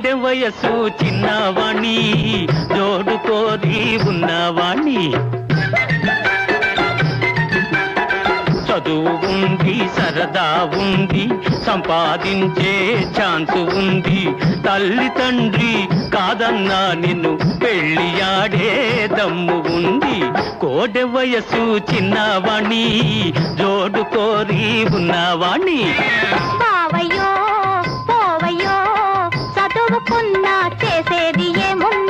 కోడె వయసు చిన్నవాణ్ణి జోడు కోరి ఉన్నవాణ్ణి చదువు ఉంది సరదా ఉంది సంపాదించే ఛాన్స్ ఉంది తల్లి తండ్రి కాదన్నా నిన్ను పెళ్ళియాడే దమ్ము ఉంది కోడె వయసు చిన్నవాణ్ణి జోడు కోరి ఉన్నవాణ్ణి బావయ్యో పోవయ్యో చదువుకున్నా చేసేది ఏముంది